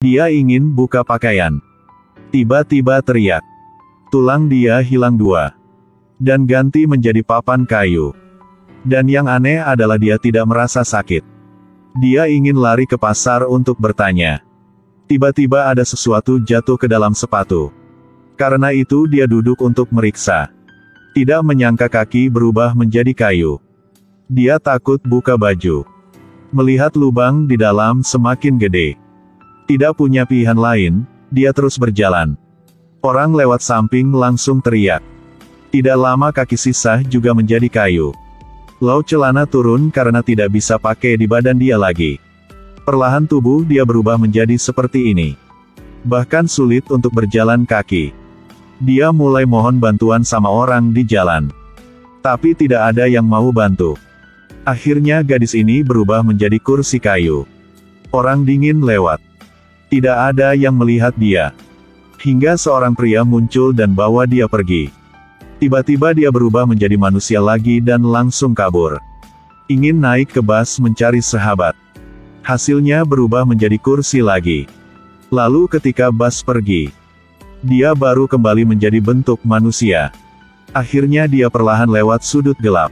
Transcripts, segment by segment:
Dia ingin buka pakaian. Tiba-tiba teriak. Tulang dia hilang 2. Dan ganti menjadi papan kayu. Dan yang aneh adalah dia tidak merasa sakit. Dia ingin lari ke pasar untuk bertanya. Tiba-tiba ada sesuatu jatuh ke dalam sepatu. Karena itu dia duduk untuk meriksa. Tidak menyangka kaki berubah menjadi kayu. Dia takut buka baju. Melihat lubang di dalam semakin gede. Tidak punya pilihan lain, dia terus berjalan. Orang lewat samping langsung teriak. Tidak lama kaki sisa juga menjadi kayu. Lalu celana turun karena tidak bisa pakai di badan dia lagi. Perlahan tubuh dia berubah menjadi seperti ini. Bahkan sulit untuk berjalan kaki. Dia mulai mohon bantuan sama orang di jalan. Tapi tidak ada yang mau bantu. Akhirnya gadis ini berubah menjadi kursi kayu. Orang dingin lewat. Tidak ada yang melihat dia. Hingga seorang pria muncul dan bawa dia pergi. Tiba-tiba dia berubah menjadi manusia lagi dan langsung kabur. Ingin naik ke bus mencari sahabat. Hasilnya berubah menjadi kursi lagi. Lalu ketika bus pergi, dia baru kembali menjadi bentuk manusia. Akhirnya dia perlahan lewat sudut gelap.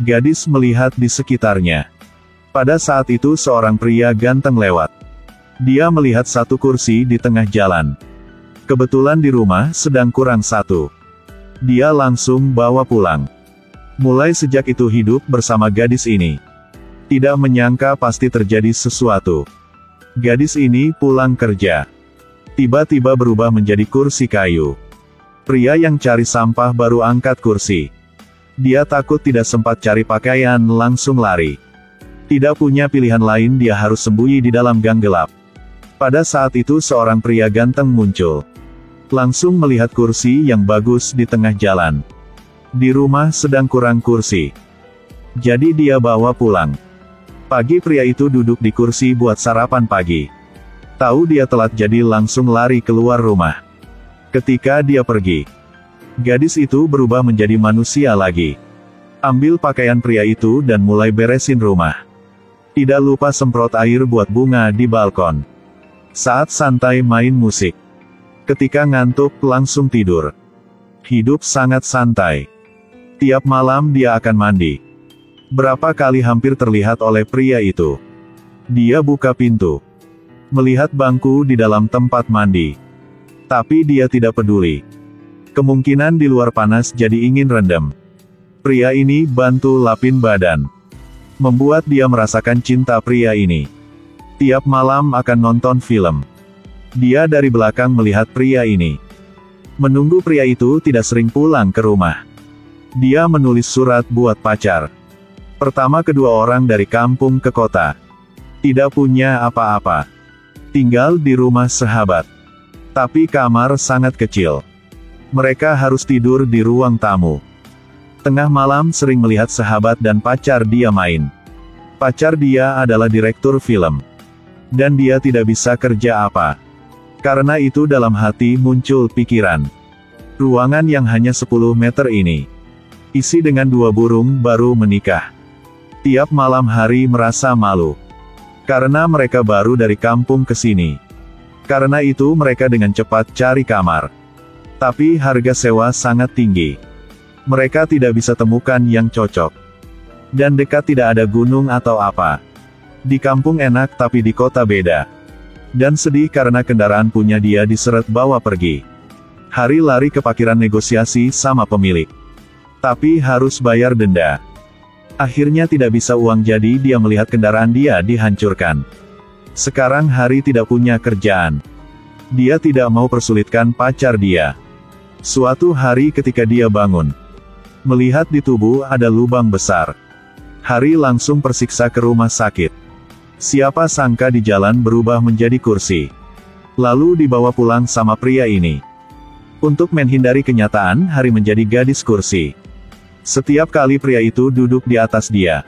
Gadis melihat di sekitarnya. Pada saat itu seorang pria ganteng lewat. Dia melihat satu kursi di tengah jalan. Kebetulan di rumah sedang kurang satu. Dia langsung bawa pulang. Mulai sejak itu hidup bersama gadis ini. Tidak menyangka pasti terjadi sesuatu. Gadis ini pulang kerja. Tiba-tiba berubah menjadi kursi kayu. Pria yang cari sampah baru angkat kursi. Dia takut tidak sempat cari pakaian langsung lari. Tidak punya pilihan lain, dia harus sembunyi di dalam gang gelap. Pada saat itu seorang pria ganteng muncul. Langsung melihat kursi yang bagus di tengah jalan. Di rumah sedang kurang kursi. Jadi dia bawa pulang. Pagi pria itu duduk di kursi buat sarapan pagi. Tahu dia telat jadi langsung lari keluar rumah. Ketika dia pergi, gadis itu berubah menjadi manusia lagi. Ambil pakaian pria itu dan mulai beresin rumah. Tidak lupa semprot air buat bunga di balkon. Saat santai main musik. Ketika ngantuk langsung tidur. Hidup sangat santai. Tiap malam dia akan mandi. Berapa kali hampir terlihat oleh pria itu. Dia buka pintu. Melihat bangku di dalam tempat mandi. Tapi dia tidak peduli. Kemungkinan di luar panas jadi ingin rendam. Pria ini bantu lapin badan. Membuat dia merasakan cinta pria ini. Tiap malam akan nonton film. Dia dari belakang melihat pria ini. Menunggu pria itu tidak sering pulang ke rumah. Dia menulis surat buat pacar. Pertama kedua orang dari kampung ke kota. Tidak punya apa-apa. Tinggal di rumah sahabat. Tapi kamar sangat kecil. Mereka harus tidur di ruang tamu. Tengah malam sering melihat sahabat dan pacar dia main. Pacar dia adalah direktur film. Dan dia tidak bisa kerja apa. Karena itu dalam hati muncul pikiran. Ruangan yang hanya 10 meter ini. Isi dengan 2 burung baru menikah. Tiap malam hari merasa malu. Karena mereka baru dari kampung ke sini. Karena itu mereka dengan cepat cari kamar. Tapi harga sewa sangat tinggi. Mereka tidak bisa temukan yang cocok. Dan dekat tidak ada gunung atau apa. Di kampung enak tapi di kota beda. Dan sedih karena kendaraan punya dia diseret bawa pergi. Hari lari ke parkiran negosiasi sama pemilik. Tapi harus bayar denda. Akhirnya tidak bisa uang jadi dia melihat kendaraan dia dihancurkan. Sekarang Hari tidak punya kerjaan. Dia tidak mau persulitkan pacar dia. Suatu hari ketika dia bangun. Melihat di tubuh ada lubang besar. Hari langsung persiksa ke rumah sakit. Siapa sangka di jalan berubah menjadi kursi. Lalu dibawa pulang sama pria ini. Untuk menghindari kenyataan, Hari menjadi gadis kursi. Setiap kali pria itu duduk di atas dia.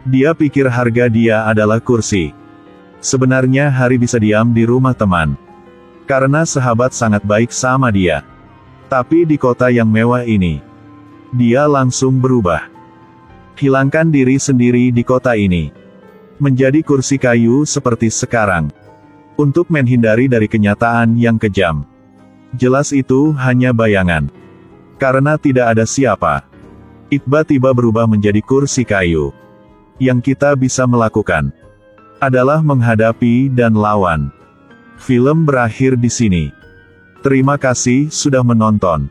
Dia pikir harga dia adalah kursi. Sebenarnya Hari bisa diam di rumah teman. Karena sahabat sangat baik sama dia. Tapi di kota yang mewah ini, dia langsung berubah. Hilangkan diri sendiri di kota ini. Menjadi kursi kayu seperti sekarang. Untuk menghindari dari kenyataan yang kejam. Jelas itu hanya bayangan. Karena tidak ada siapa. Tiba-tiba berubah menjadi kursi kayu. Yang kita bisa lakukan adalah menghadapi dan lawan. Film berakhir di sini. Terima kasih sudah menonton.